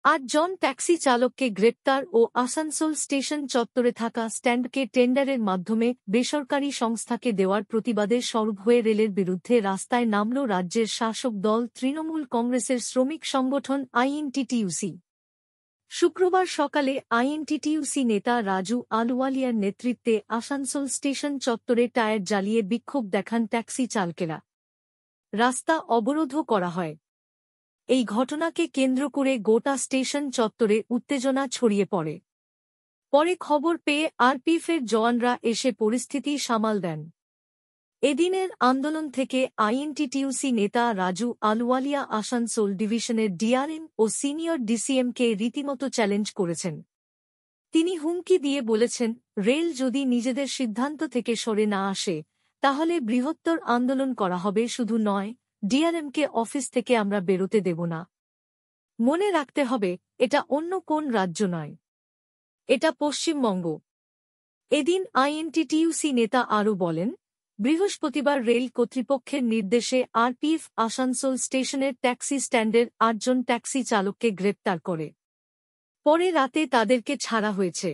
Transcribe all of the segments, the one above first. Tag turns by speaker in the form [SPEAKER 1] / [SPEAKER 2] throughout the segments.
[SPEAKER 1] 8 জন taxi চালককে গ্রেপ্তার ও Asansol station চত্বরে থাকা স্ট্যান্ডকে টেন্ডারের মাধ্যমে বেসরকারি সংস্থাকে দেওয়ার প্রতিবাদে সরব হয়ে রেলের বিরুদ্ধে রাস্তায় নামল রাজ্যের শাসক দল তৃণমূল কংগ্রেসের শ্রমিক সংগঠন আইএনটিটিইউসি। শুক্রবার সকালে আইএনটিটিইউসি নেতা রাজু আলওয়ালিয়ার নেতৃত্বে আসানসোল স্টেশন চত্বরে টায়ার জ্বালিয়ে বিক্ষোভ দেখান ট্যাক্সি চালকেরা। রাস্তা অবরোধও করা হয়। এই ঘটনাকে কেন্দ্র করে গোটা স্টেশন চত্বরে উত্তেজনা ছড়িয়ে পড়ে। পরে খবর পেয়ে আরপিএফের জওয়ানরা এসে পরিস্থিতি সামাল দেন। এদিনের আন্দোলন থেকে আইএনটিটিইউসি নেতা রাজু আলওয়ালিয়া আসানসোল ডিভিশনের ডিআরএম ও সিনিয়র ডিসিএমকে রীতিমতো চ্যালেঞ্জ করেছেন। তিনি হুমকি দিয়ে বলেছেন, রেল যদি নিজেদের সিদ্ধান্ত থেকে সরে না আসে তাহলে বৃহত্তর আন্দোলন করা হবে। শুধু নয়, ডিআরএমকে অফিস থেকে আমরা বেরোতে দেব না। মনে রাখতে হবে, এটা অন্য কোন রাজ্য নয়, এটা পশ্চিমবঙ্গ। এদিন আইএনটিটিইউসি নেতা আরও বলেন, বৃহস্পতিবার রেল কর্তৃপক্ষের নির্দেশে আরপিএফ আসানসোল স্টেশনের ট্যাক্সি স্ট্যান্ডের 8 জন ট্যাক্সি চালককে গ্রেপ্তার করে। পরে রাতে তাদেরকে ছাড়া হয়েছে।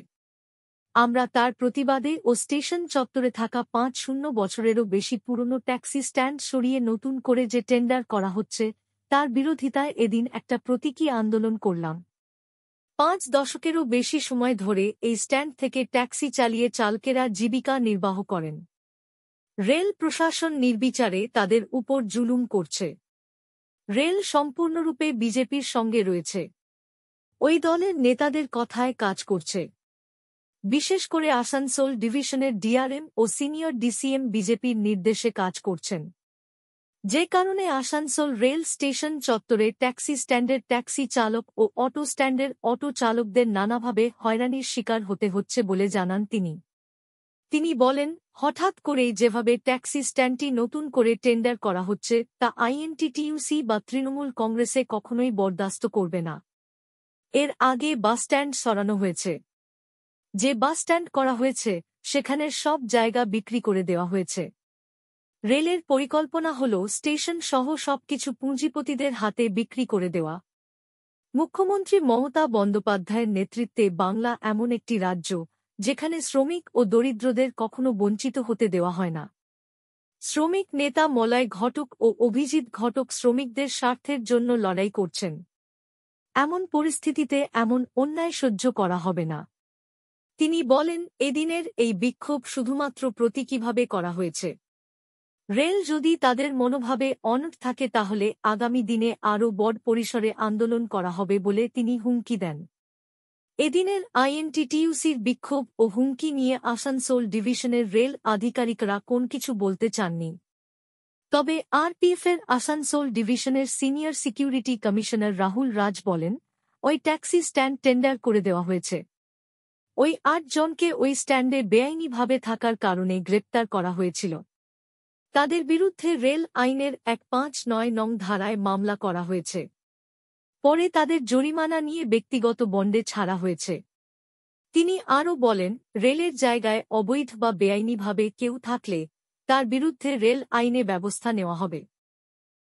[SPEAKER 1] আমরা তার প্রতিবাদে ও স্টেশন চত্বরে থাকা 5 বছরেরও বেশি পুরনো ট্যাক্সি স্ট্যান্ড সরিয়ে নতুন করে যে টেন্ডার করা হচ্ছে তার বিরোধিতায় এদিন একটা প্রতীকী আন্দোলন করলাম। 5 দশকেরও বেশি সময় ধরে এই স্ট্যান্ড থেকে ট্যাক্সি চালিয়ে চালকেরা জীবিকা নির্বাহ করেন। রেল প্রশাসন নির্বিচারে তাদের উপর জুলুম করছে। রেল সম্পূর্ণরূপে বিজেপির সঙ্গে রয়েছে। ওই দলের নেতাদের কথায় কাজ করছে। বিশেষ করে আসানসোল ডিভিশনের ডিআরএম ও সিনিয়র ডিসিএম বিজেপির নির্দেশে কাজ করছেন। যে কারণে আসানসোল রেল স্টেশন চত্বরে ট্যাক্সি স্ট্যান্ডের ট্যাক্সি চালক ও অটো স্ট্যান্ডের অটো চালকদের নানাভাবে হয়রানির শিকার হতে হচ্ছে বলে জানান তিনি। তিনি বলেন, হঠাৎ করেই যেভাবে ট্যাক্সি স্ট্যান্ডটি নতুন করে টেন্ডার করা হচ্ছে তা আইএনটিটিইউসি বা তৃণমূল কংগ্রেসে কখনোই বরদাস্ত করবে না। এর আগে বাসস্ট্যান্ড সরানো হয়েছে। যে বাসস্ট্যান্ড করা হয়েছে সেখানের সব জায়গা বিক্রি করে দেওয়া হয়েছে। রেলের পরিকল্পনা হল স্টেশন সহ সবকিছু পুঁজিপতিদের হাতে বিক্রি করে দেওয়া। মুখ্যমন্ত্রী মমতা বন্দ্যোপাধ্যায়ের নেতৃত্বে বাংলা এমন একটি রাজ্য যেখানে শ্রমিক ও দরিদ্রদের কখনো বঞ্চিত হতে দেওয়া হয় না। শ্রমিক নেতা মলয় ঘটক ও অভিজিৎ ঘটক শ্রমিকদের স্বার্থের জন্য লড়াই করছেন। এমন পরিস্থিতিতে এমন অন্যায় সহ্য করা হবে না। তিনি বলেন, এদিনের এই বিক্ষোভ শুধুমাত্র প্রতীকীভাবে করা হয়েছে। রেল যদি তাদের মনোভাবে অনড় থাকে তাহলে আগামী দিনে আরও বড় পরিসরে আন্দোলন করা হবে বলে তিনি হুমকি দেন। এদিনের আইএনটিটিইউসির বিক্ষোভ ও হুমকি নিয়ে আসানসোল ডিভিশনের রেল আধিকারিকরা কোন কিছু বলতে চাননি। তবে আরপিএফের আসানসোল ডিভিশনের সিনিয়র সিকিউরিটি কমিশনার রাহুল রাজ বলেন, ওই ট্যাক্সি স্ট্যান্ড টেন্ডার করে দেওয়া হয়েছে। ওই 8 জনকে ওই স্ট্যান্ডে বেআইনিভাবে থাকার কারণে গ্রেপ্তার করা হয়েছিল। তাদের বিরুদ্ধে রেল আইনের 159 নং ধারায় মামলা করা হয়েছে। পরে তাদের জরিমানা নিয়ে ব্যক্তিগত বন্ডে ছাড়া হয়েছে। তিনি আরও বলেন, রেলের জায়গায় অবৈধ বা বেআইনিভাবে কেউ থাকলে তার বিরুদ্ধে রেল আইনে ব্যবস্থা নেওয়া হবে।